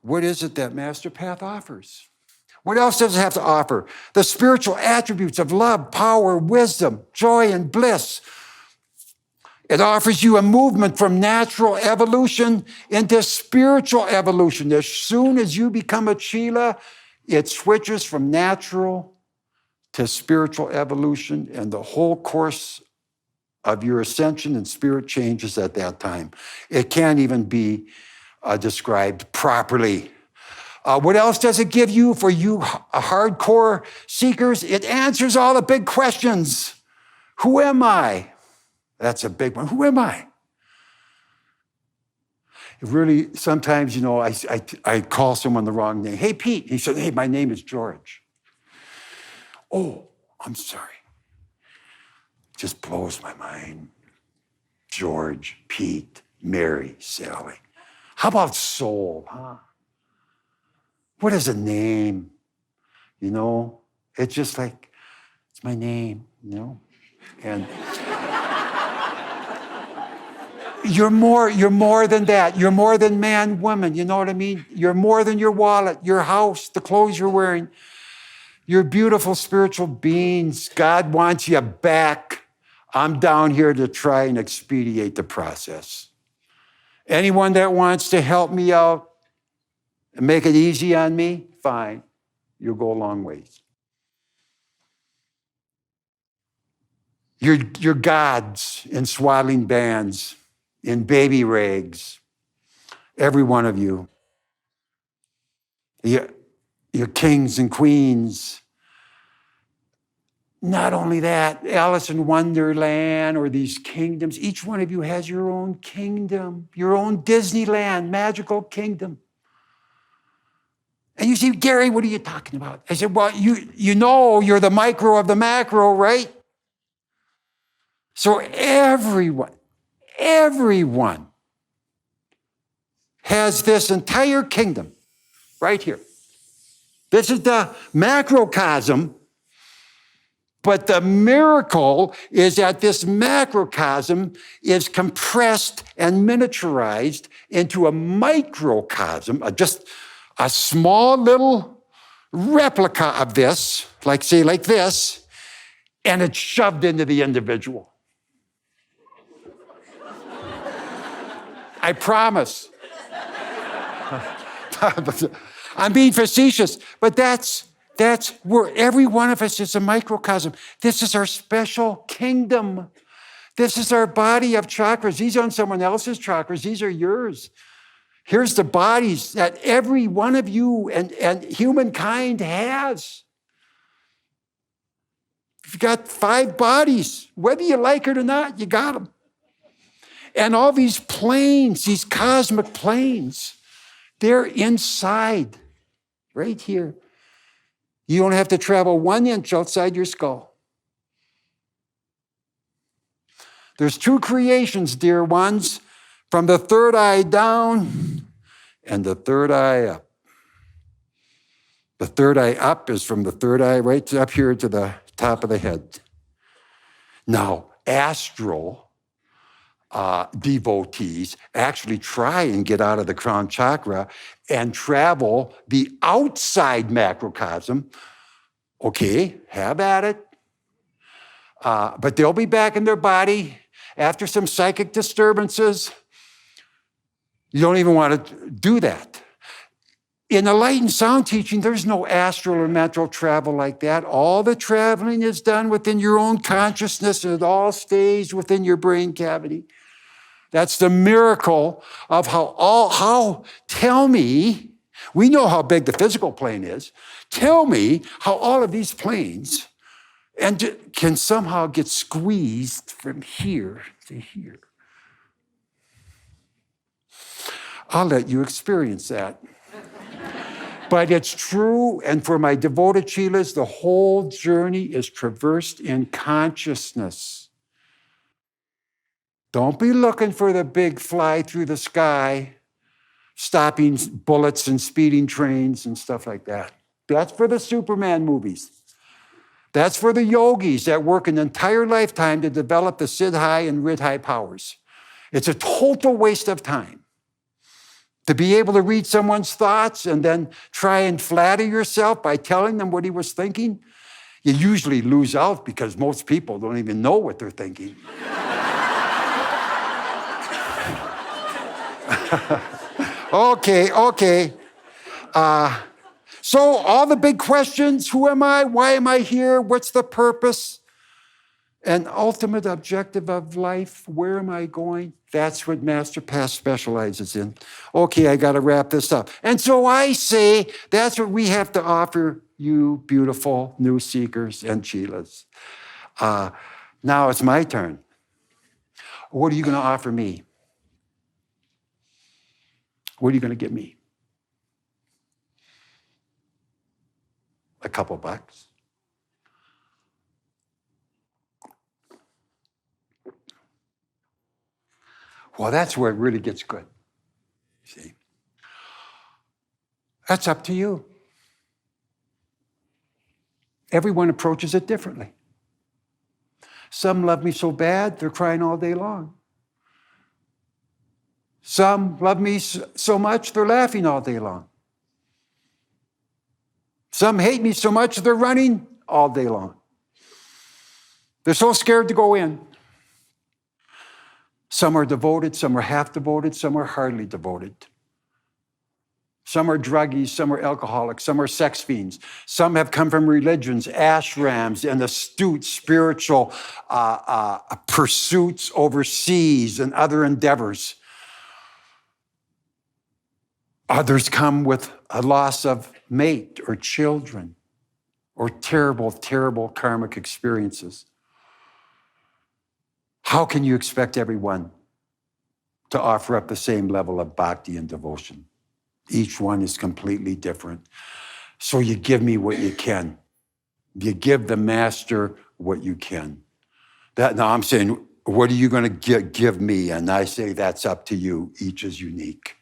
What is it that Master Path offers? What else does it have to offer? The spiritual attributes of love, power, wisdom, joy, and bliss. It offers you a movement from natural evolution into spiritual evolution. As soon as you become a Chela, it switches from natural to spiritual evolution, and the whole course of your ascension and spirit changes at that time. It can't even be described properly. What else does it give you for you hardcore seekers? It answers all the big questions. Who am I? That's a big one. Who am I? Really, sometimes, I call someone the wrong name. Hey, Pete. He said, hey, my name is George. Oh, I'm sorry. Just blows my mind. George, Pete, Mary, Sally. How about soul, huh? What is a name? It's just like, it's my name, And you're more than that. You're more than man, woman, you know what I mean? You're more than your wallet, your house, the clothes you're wearing. You're beautiful spiritual beings. God wants you back. I'm down here to try and expedite the process. Anyone that wants to help me out and make it easy on me, fine. You'll go a long ways. You're gods in swaddling bands, in baby rags, every one of you. You're kings and queens. Not only that, Alice in Wonderland or these kingdoms, each one of you has your own kingdom, your own Disneyland, magical kingdom. And you say, Gary, what are you talking about? I said, well, you're the micro of the macro, right? So everyone has this entire kingdom right here. This is the macrocosm. But the miracle is that this macrocosm is compressed and miniaturized into a microcosm, just a small little replica of this, like this, and it's shoved into the individual. I promise. I'm being facetious, but that's where every one of us is a microcosm. This is our special kingdom. This is our body of chakras. These aren't someone else's chakras. These are yours. Here's the bodies that every one of you and humankind has. You've got 5 bodies. Whether you like it or not, you got them. And all these planes, these cosmic planes, they're inside, right here. You don't have to travel 1 inch outside your skull. There's 2 creations, dear ones, from the third eye down and the third eye up. The third eye up is from the third eye right up here to the top of the head. Now, astral devotees actually try and get out of the crown chakra and travel the outside macrocosm. Okay, have at it. But they'll be back in their body after some psychic disturbances. You don't even want to do that. In the light and sound teaching, there's no astral or mental travel like that. All the traveling is done within your own consciousness, and it all stays within your brain cavity. That's the miracle of tell me, we know how big the physical plane is. Tell me how all of these planes can somehow get squeezed from here to here. I'll let you experience that. But it's true, and for my devoted Chelas, the whole journey is traversed in consciousness. Don't be looking for the big fly through the sky, stopping bullets and speeding trains and stuff like that. That's for the Superman movies. That's for the yogis that work an entire lifetime to develop the Siddhi and Riddhi powers. It's a total waste of time. To be able to read someone's thoughts and then try and flatter yourself by telling them what he was thinking, you usually lose out because most people don't even know what they're thinking. Okay. So all the big questions, who am I? Why am I here? What's the purpose? And ultimate objective of life, where am I going? That's what Master Path specializes in. Okay, I got to wrap this up. And so I say that's what we have to offer you beautiful new seekers and chelas. Now it's my turn. What are you going to offer me? What are you going to give me? A couple bucks? Well, that's where it really gets good. See? That's up to you. Everyone approaches it differently. Some love me so bad, they're crying all day long. Some love me so much, they're laughing all day long. Some hate me so much, they're running all day long. They're so scared to go in. Some are devoted, some are half devoted, some are hardly devoted. Some are druggies, some are alcoholics, some are sex fiends. Some have come from religions, ashrams, and astute spiritual pursuits overseas and other endeavors. Others come with a loss of mate or children or terrible, terrible karmic experiences. How can you expect everyone to offer up the same level of bhakti and devotion? Each one is completely different. So you give me what you can. You give the master what you can. Now I'm saying, what are you going to give me? And I say, that's up to you. Each is unique.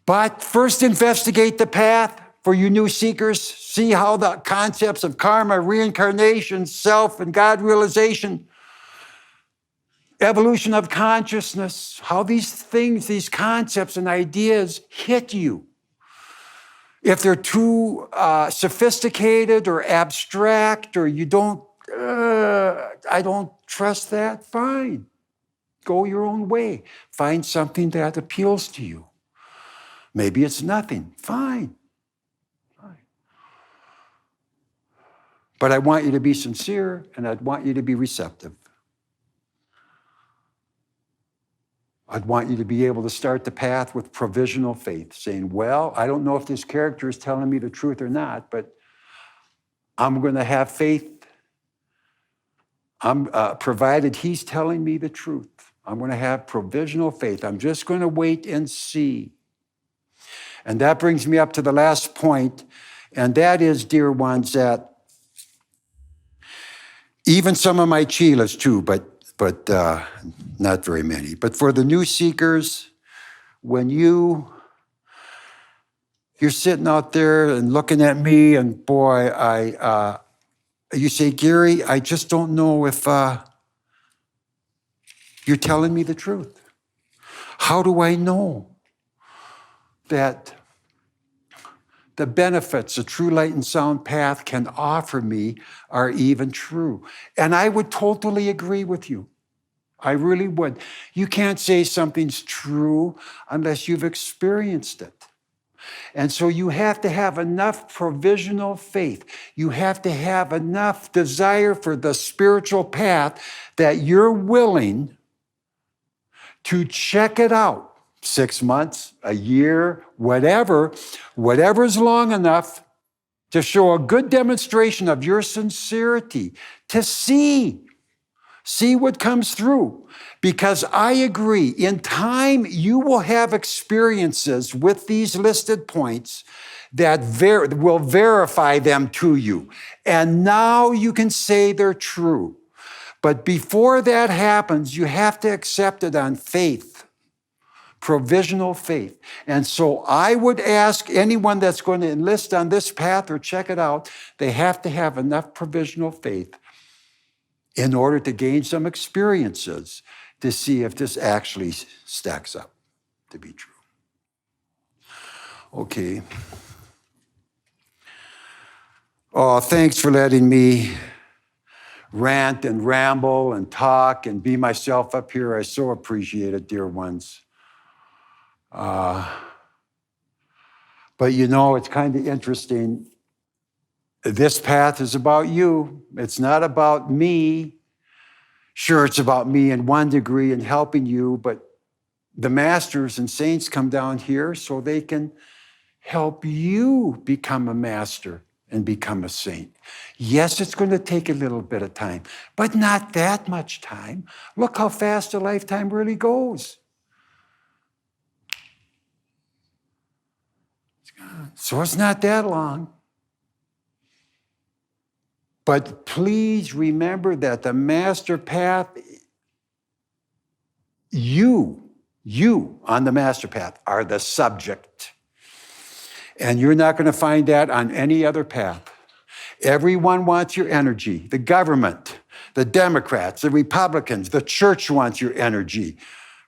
But first investigate the path for you new seekers. See how the concepts of karma, reincarnation, self, and God realization, evolution of consciousness, how these things, these concepts and ideas hit you. If they're too sophisticated or abstract, or you don't, I don't trust that, fine. Go your own way. Find something that appeals to you. Maybe it's nothing, fine. But I want you to be sincere, and I'd want you to be receptive. I'd want you to be able to start the path with provisional faith, saying, well, I don't know if this character is telling me the truth or not, but I'm going to have faith. Provided he's telling me the truth. I'm going to have provisional faith. I'm just going to wait and see. And that brings me up to the last point, and that is, dear ones, that even some of my chelas too, but not very many. But for the new seekers, when you're sitting out there and looking at me, and boy, you say, Gary, I just don't know if you're telling me the truth. How do I know that the benefits a true light and sound path can offer me are even true? And I would totally agree with you. I really would. You can't say something's true unless you've experienced it. And so you have to have enough provisional faith. You have to have enough desire for the spiritual path that you're willing to check it out. 6 months, a year, whatever's long enough to show a good demonstration of your sincerity, to see what comes through. Because I agree, in time, you will have experiences with these listed points that will verify them to you. And now you can say they're true. But before that happens, you have to accept it on faith. Provisional faith. And so I would ask anyone that's going to enlist on this path or check it out, they have to have enough provisional faith in order to gain some experiences to see if this actually stacks up to be true. Okay. Oh, thanks for letting me rant and ramble and talk and be myself up here. I so appreciate it, dear ones. But you know, it's kind of interesting. This path is about you. It's not about me. Sure, it's about me in one degree and helping you, but the masters and saints come down here so they can help you become a master and become a saint. Yes, it's going to take a little bit of time, but not that much time. Look how fast a lifetime really goes. So it's not that long. But please remember that the master path, you on the master path are the subject. And you're not going to find that on any other path. Everyone wants your energy. The government, the Democrats, the Republicans, the church wants your energy.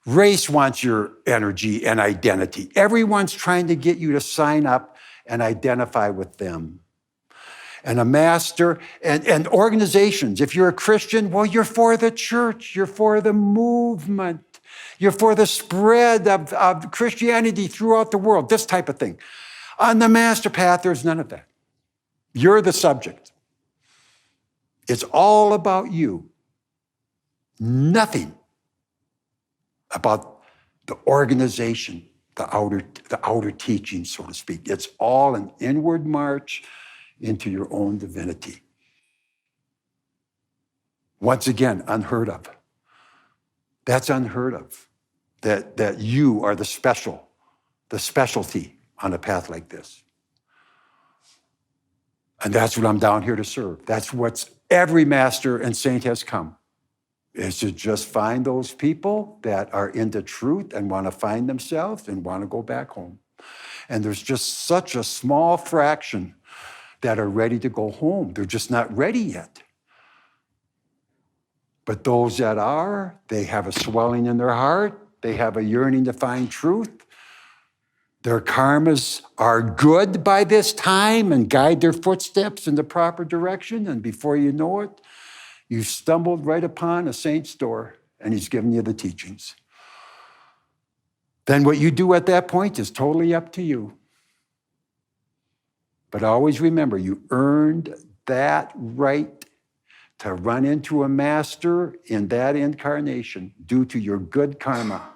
Race wants your energy and identity. Everyone's trying to get you to sign up and identify with them. And a master and organizations, if you're a Christian, well, you're for the church, you're for the movement, you're for the spread of Christianity throughout the world, this type of thing. On the master path, there's none of that. You're the subject. It's all about you. Nothing about the organization, the outer teaching, so to speak. It's all an inward march into your own divinity. Once again, unheard of. That's unheard of. That you are the specialty on a path like this. And that's what I'm down here to serve. That's what every master and saint has come, is to just find those people that are into truth and want to find themselves and want to go back home. And there's just such a small fraction that are ready to go home. They're just not ready yet. But those that are, they have a swelling in their heart. They have a yearning to find truth. Their karmas are good by this time and guide their footsteps in the proper direction. And before you know it, you've stumbled right upon a saint's door and he's given you the teachings. Then what you do at that point is totally up to you. But always remember, you earned that right to run into a master in that incarnation due to your good karma.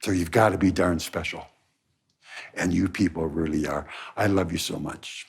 So you've got to be darn special. And you people really are. I love you so much.